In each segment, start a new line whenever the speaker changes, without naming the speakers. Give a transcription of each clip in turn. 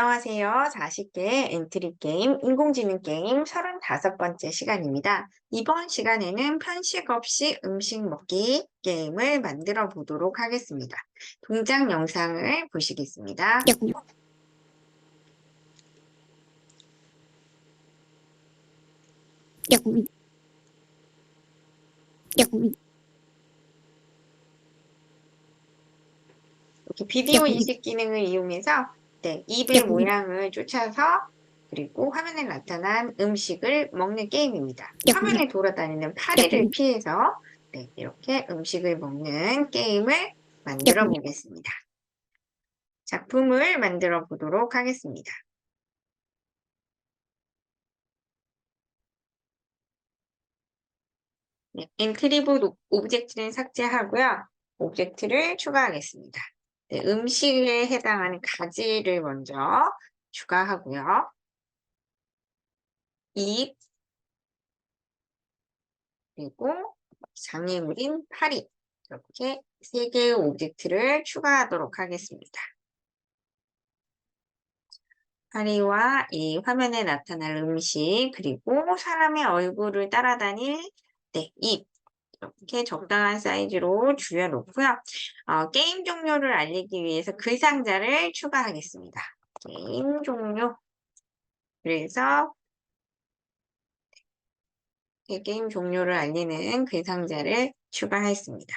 안녕하세요. 40개 엔트리 게임, 인공지능 게임 35번째 시간입니다. 이번 시간에는 편식 없이 음식 먹기 게임을 만들어 보도록 하겠습니다. 동작 영상을 보시겠습니다. 이렇게 비디오 인식 기능을 이용해서 입의 모양을 쫓아서 그리고 화면에 나타난 음식을 먹는 게임입니다. 화면에 돌아다니는 파리를 피해서 이렇게 음식을 먹는 게임을 만들어 보겠습니다. 작품을 만들어 보도록 하겠습니다. 엔트리브 오브젝트는 삭제하고요. 오브젝트를 추가하겠습니다. 음식에 해당하는 가지를 먼저 추가하고요. 입, 그리고 장애물인 파리, 이렇게 3개의 오브젝트를 추가하도록 하겠습니다. 파리와 이 화면에 나타날 음식, 그리고 사람의 얼굴을 따라다닐 입, 이렇게 적당한 사이즈로 줄여놓고요. 게임 종료를 알리기 위해서 그 상자를 추가하겠습니다. 게임 종료. 그래서 게임 종료를 알리는 그 상자를 추가했습니다.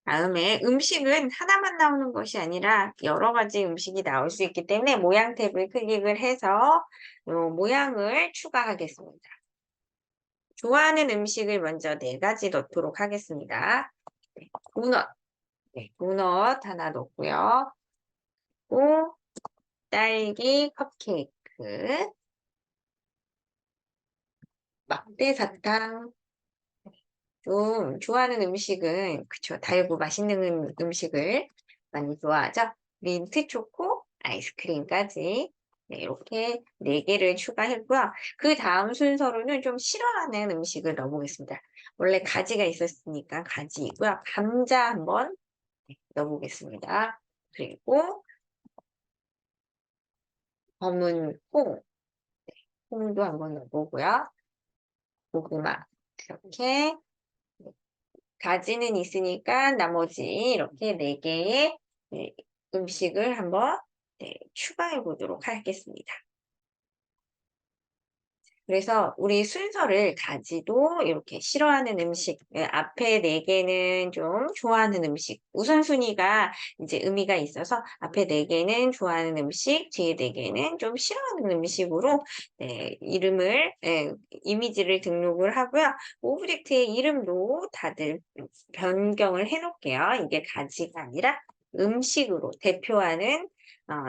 다음에 음식은 하나만 나오는 것이 아니라 여러 가지 음식이 나올 수 있기 때문에 모양 탭을 클릭을 해서 모양을 추가하겠습니다. 좋아하는 음식을 먼저 4가지 넣도록 하겠습니다. 도넛, 도넛 하나 넣고요. 그리고 딸기 컵케이크, 막대 사탕, 좀 좋아하는 음식은 그쵸, 달고 맛있는 음식을 많이 좋아하죠. 민트 초코, 아이스크림까지 이렇게 4개를 추가했고요. 그 다음 순서로는 좀 싫어하는 음식을 넣어보겠습니다. 원래 가지가 있었으니까 가지이고요. 감자 한번 넣어보겠습니다. 그리고 검은 콩도 한번 넣어보고요. 고구마 이렇게 가지는 있으니까 나머지 이렇게 4개의 음식을 한번 추가해 보도록 하겠습니다. 그래서 우리 순서를 가지도 이렇게 싫어하는 음식, 앞에 4개는 좀 좋아하는 음식, 우선순위가 이제 의미가 있어서 앞에 4개는 좋아하는 음식, 뒤에 4개는 좀 싫어하는 음식으로 이름을, 이미지를 등록을 하고요. 오브젝트의 이름도 다들 변경을 해 놓을게요. 이게 가지가 아니라 음식으로 대표하는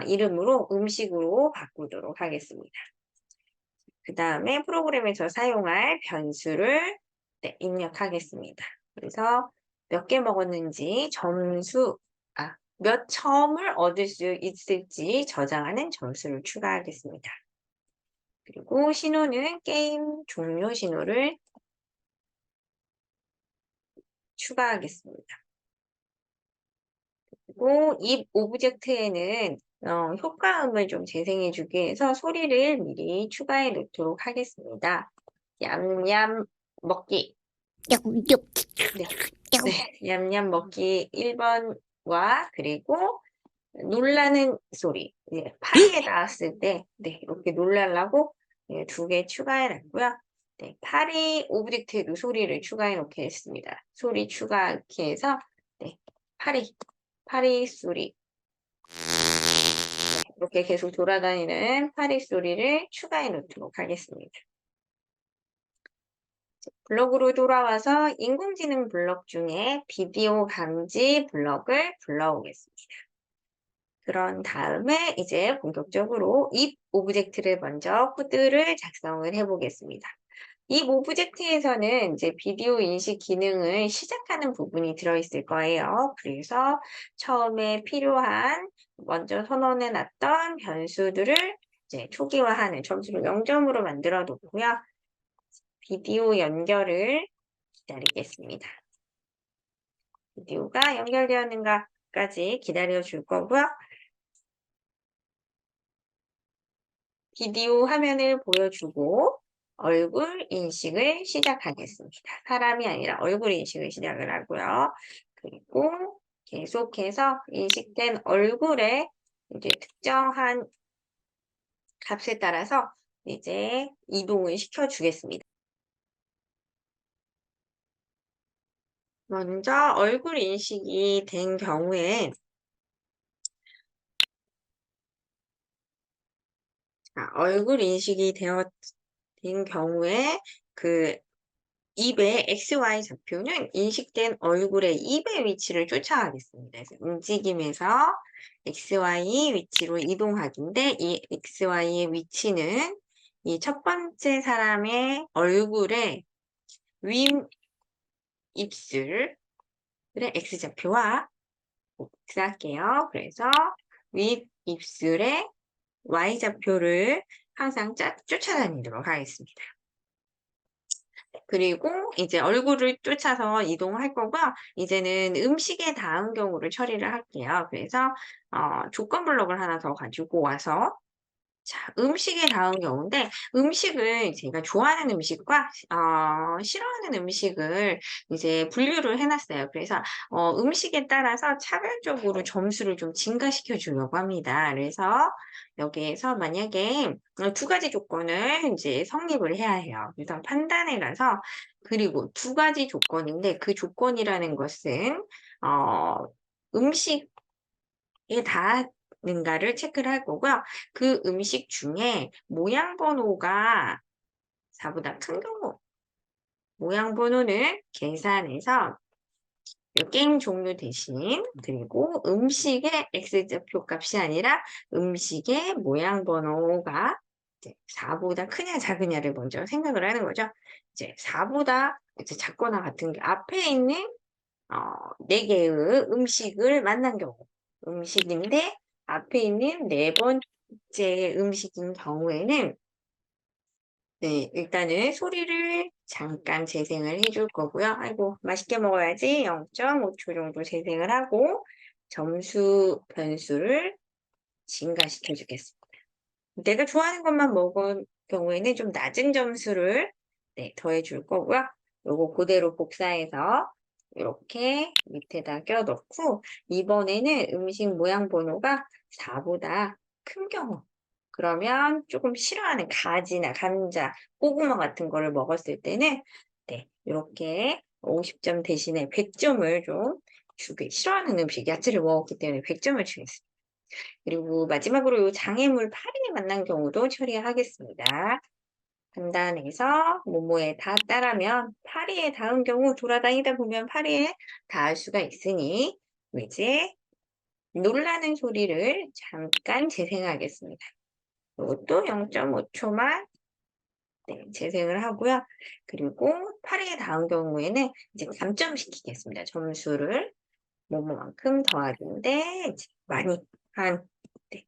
이름으로 음식으로 바꾸도록 하겠습니다. 그 다음에 프로그램에서 사용할 변수를 입력하겠습니다. 그래서 몇 개 먹었는지 몇 점을 얻을 수 있을지 저장하는 점수를 추가하겠습니다. 그리고 신호는 게임 종료 신호를 추가하겠습니다. 그리고 이 오브젝트에는 효과음을 좀 재생해 주기 위해서 소리를 미리 추가해 놓도록 하겠습니다. 얌얌 먹기. 네. 얌얌 먹기 1번과 그리고 놀라는 소리. 파리에 나왔을 때 이렇게 놀라려고 2개 추가해 놨고요. 파리 오브젝트에도 소리를 추가해 놓겠습니다. 소리 추가하기 해서 파리 소리. 이렇게 계속 돌아다니는 파리 소리를 추가해 놓도록 하겠습니다. 블록으로 돌아와서 인공지능 블록 중에 비디오 감지 블록을 불러오겠습니다. 그런 다음에 이제 본격적으로 입 오브젝트를 먼저 코드를 작성을 해보겠습니다. 이 오브젝트에서는 이제 비디오 인식 기능을 시작하는 부분이 들어있을 거예요. 그래서 처음에 필요한 먼저 선언해 놨던 변수들을 이제 초기화하는 점수를 0점으로 만들어 놓고요. 비디오 연결을 기다리겠습니다. 비디오가 연결되었는가까지 기다려 줄 거고요. 비디오 화면을 보여주고 얼굴 인식을 시작하겠습니다. 사람이 아니라 얼굴 인식을 시작을 하고요. 그리고 계속해서 인식된 얼굴에 이제 특정한 값에 따라서 이제 이동을 시켜주겠습니다. 먼저 얼굴 인식이 된 경우에 얼굴 인식이 된 경우에 그 입의 XY 좌표는 인식된 얼굴의 입의 위치를 쫓아가겠습니다. 그래서 움직임에서 XY 위치로 이동하기인데 이 XY의 위치는 이 첫 번째 사람의 얼굴의 윗 입술의 X좌표와 복사할게요. 그래서 윗 입술의 Y좌표를 항상 쫓아다니도록 하겠습니다. 그리고 이제 얼굴을 쫓아서 이동할 거고요. 이제는 음식에 닿은 경우를 처리를 할게요. 그래서 조건 블록을 하나 더 가지고 와서 자, 음식에 닿은 경우인데 음식을 제가 좋아하는 음식과 싫어하는 음식을 이제 분류를 해놨어요. 그래서 음식에 따라서 차별적으로 점수를 좀 증가시켜 주려고 합니다. 그래서 여기에서 만약에 두 가지 조건을 이제 성립을 해야 해요. 그래서 판단에 가서 그리고 두 가지 조건인데 그 조건이라는 것은 음식에 닿는가를 체크를 할 거고요. 그 음식 중에 모양 번호가 4보다 큰 경우 모양 번호는 계산해서 이 게임 종류 대신 그리고 음식의 X좌표 값이 아니라 음식의 모양 번호가 이제 4보다 크냐 작으냐를 먼저 생각을 하는 거죠. 이제 4보다 이제 작거나 같은 게 앞에 있는 4개의 음식을 만난 경우 음식인데 앞에 있는 4번째 음식인 경우에는 네, 일단은 소리를 잠깐 재생을 해줄 거고요. 아이고, 맛있게 먹어야지 0.5초 정도 재생을 하고 점수 변수를 증가시켜 주겠습니다. 내가 좋아하는 것만 먹은 경우에는 좀 낮은 점수를 네, 더해 줄 거고요. 요거 그대로 복사해서 이렇게 밑에다 껴넣고 이번에는 음식 모양 번호가 4보다 큰 경우 그러면 조금 싫어하는 가지나 감자, 고구마 같은 거를 먹었을 때는 네, 이렇게 50점 대신에 100점을 좀 싫어하는 음식, 야채를 먹었기 때문에 100점을 주겠습니다. 그리고 마지막으로 요 장애물 파리에 만난 경우도 처리하겠습니다. 판단해서 모모에 닿았다라면 파리에 닿은 경우 돌아다니다 보면 파리에 닿을 수가 있으니 이제 놀라는 소리를 잠깐 재생하겠습니다. 이것도 0.5초만 네, 재생을 하고요. 그리고 파리에 닿은 경우에는 이제 감점시키겠습니다. 점수를 뭐뭐만큼 더하기인데 이제 많이 한 네,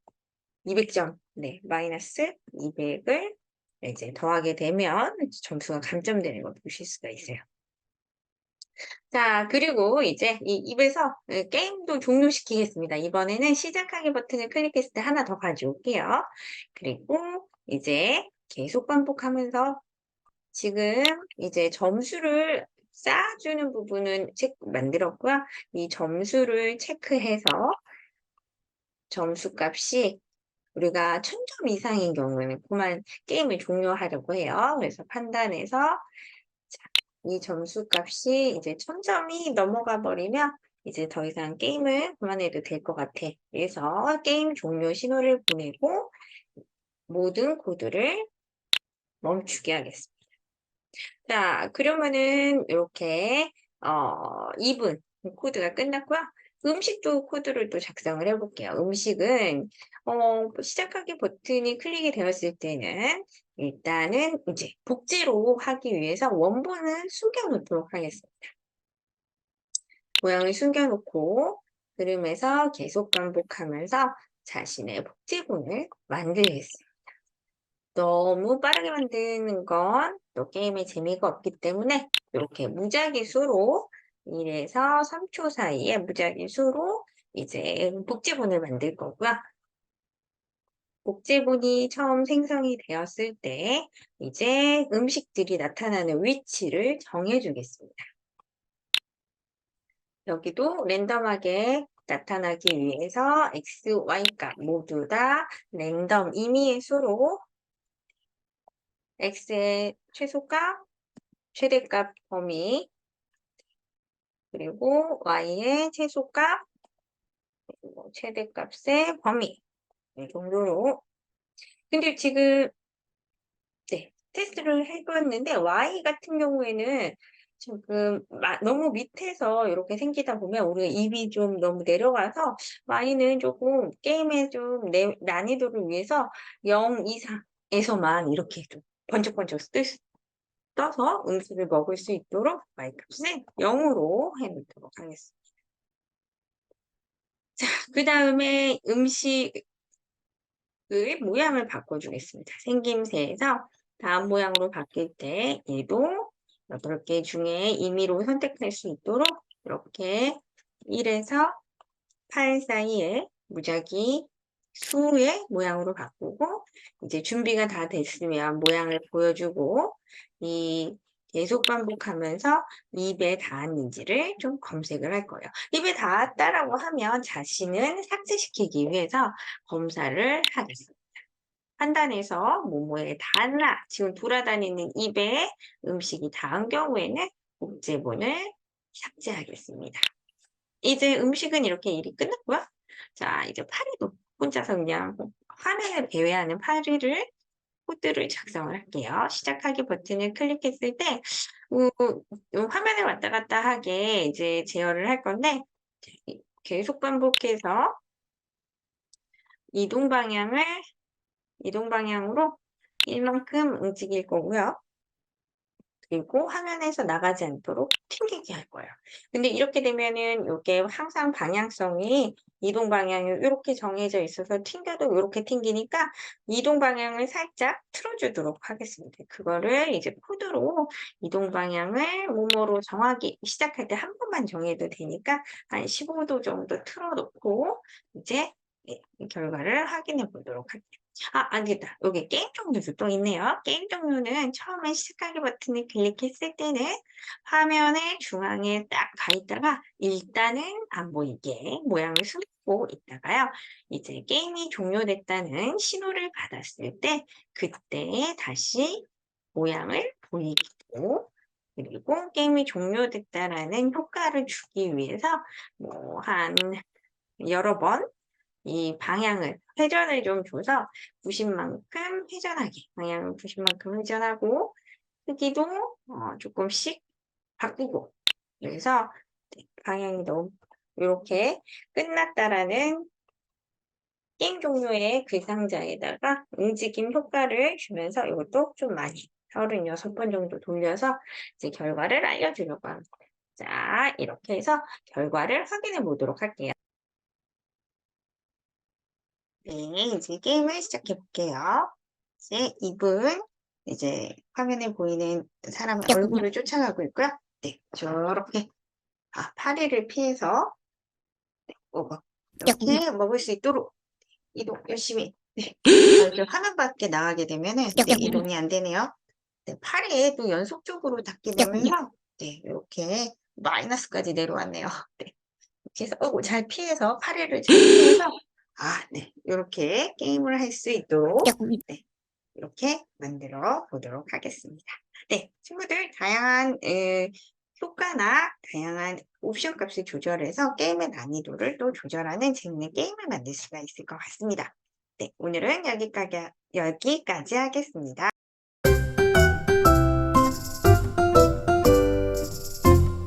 200점, 네, 마이너스 200을 이제 더하게 되면 점수가 감점되는 걸 보실 수가 있어요. 자, 그리고 이제 이 입에서 게임도 종료시키겠습니다. 이번에는 시작하기 버튼을 클릭했을 때 하나 더 가져올게요. 그리고 이제 계속 반복하면서 지금 이제 점수를 쌓아주는 부분은 만들었고요. 이 점수를 체크해서 점수값이 우리가 1000점 이상인 경우에는 그만 게임을 종료하려고 해요. 그래서 판단해서 이 점수값이 이제 1000점이 넘어가 버리면 이제 더 이상 게임을 그만해도 될 것 같아. 그래서 게임 종료 신호를 보내고 모든 코드를 멈추게 하겠습니다. 자, 그러면은 이렇게 2분 코드가 끝났고요. 음식도 코드를 또 작성을 해볼게요. 음식은 시작하기 버튼이 클릭이 되었을 때는 일단은 이제 복제로 하기 위해서 원본을 숨겨놓도록 하겠습니다. 모양을 숨겨놓고 그림에서 계속 반복하면서 자신의 복제본을 만들겠습니다. 너무 빠르게 만드는 건 또 게임에 재미가 없기 때문에 이렇게 무작위 수로 1에서 3초 사이에 무작위 수로 이제 복제본을 만들 거고요. 복제본이 처음 생성이 되었을 때 이제 음식들이 나타나는 위치를 정해 주겠습니다. 여기도 랜덤하게 나타나기 위해서 x, y 값 모두 다 랜덤 임의의 수로 x의 최소값, 최대값 범위, 그리고 y의 최소값, 그리고 최대값의 범위 이 정도로. 근데 지금 테스트를 해 봤는데 y 같은 경우에는 지금 너무 밑에서 이렇게 생기다 보면 우리가 입이 좀 너무 내려가서 y는 조금 게임의 좀 난이도를 위해서 0 이상에서만 이렇게 좀 번쩍번쩍 떠서 음식을 먹을 수 있도록 y 값을 0으로 해 놓도록 하겠습니다. 자, 그다음에 음식의 모양을 바꿔 주겠습니다. 생김새에서 다음 모양으로 바뀔 때 얘도 8개 중에 임의로 선택할 수 있도록 이렇게 1에서 8 사이에 무작위 수의 모양으로 바꾸고, 이제 준비가 다 됐으면 모양을 보여주고 이 계속 반복하면서 입에 닿았는지를 좀 검색을 할 거예요. 입에 닿았다라고 하면 자신은 삭제시키기 위해서 검사를 하겠습니다. 판단해서 뭐뭐에 닿았나, 지금 돌아다니는 입에 음식이 닿은 경우에는 복제본을 삭제하겠습니다. 이제 음식은 이렇게 일이 끝났고요. 자, 이제 파리도 혼자서 그냥 화면을 배회하는 파리를 코드를 작성을 할게요. 시작하기 버튼을 클릭했을 때 화면을 왔다 갔다 하게 이제 제어를 할 건데, 계속 반복해서 이동 방향으로 이만큼 움직일 거고요. 그리고 화면에서 나가지 않도록 튕기게 할 거예요. 근데 이렇게 되면은 요게 항상 방향성이 이동 방향이 요렇게 정해져 있어서 튕겨도 요렇게 튕기니까 이동 방향을 살짝 틀어 주도록 하겠습니다. 그거를 이제 코드로 이동 방향을 뭐뭐로 정하기 시작할 때 한 번만 정해도 되니까 한 15도 정도 틀어 놓고 이제 이 결과를 확인해 보도록 할게요. 아니다. 여기 게임 종류도 또 있네요. 게임 종류는 처음에 시작하기 버튼을 클릭했을 때는 화면의 중앙에 딱 가 있다가 일단은 안 보이게 모양을 숨기고 있다가요. 이제 게임이 종료됐다는 신호를 받았을 때 그때 다시 모양을 보이고, 그리고 게임이 종료됐다라는 효과를 주기 위해서 한 여러 번 이 방향을 회전을 좀 줘서 90만큼 회전하게, 방향을 90만큼 회전하고 크기도 조금씩 바꾸고, 그래서 방향이 너무 요렇게 끝났다라는 게임 종료의 그 상자에다가 움직임 효과를 주면서 이것도 좀 많이 36번 정도 돌려서 이제 결과를 알려주려고 합니다. 자, 이렇게 해서 결과를 확인해 보도록 할게요. 네, 이제 게임을 시작해 볼게요. 이제 입은 이제 화면에 보이는 사람 얼굴을 쫓아가고 있고요. 네, 저렇게 파리를 피해서 이렇게 먹을 수 있도록 이동 열심히. 네, 이렇게 화면 밖에 나가게 되면은 이동이 안 되네요. 네, 파리에 또 연속적으로 닿게 되면서 이렇게 마이너스까지 내려왔네요. 네. 이렇게 해서 잘 피해서 파리를 잘 피해서 요렇게 게임을 할 수 있도록 이렇게 만들어 보도록 하겠습니다. 네, 친구들 다양한 효과나 다양한 옵션 값을 조절해서 게임의 난이도를 또 조절하는 재밌는 게임을 만들 수가 있을 것 같습니다. 네, 오늘은 여기까지 하겠습니다.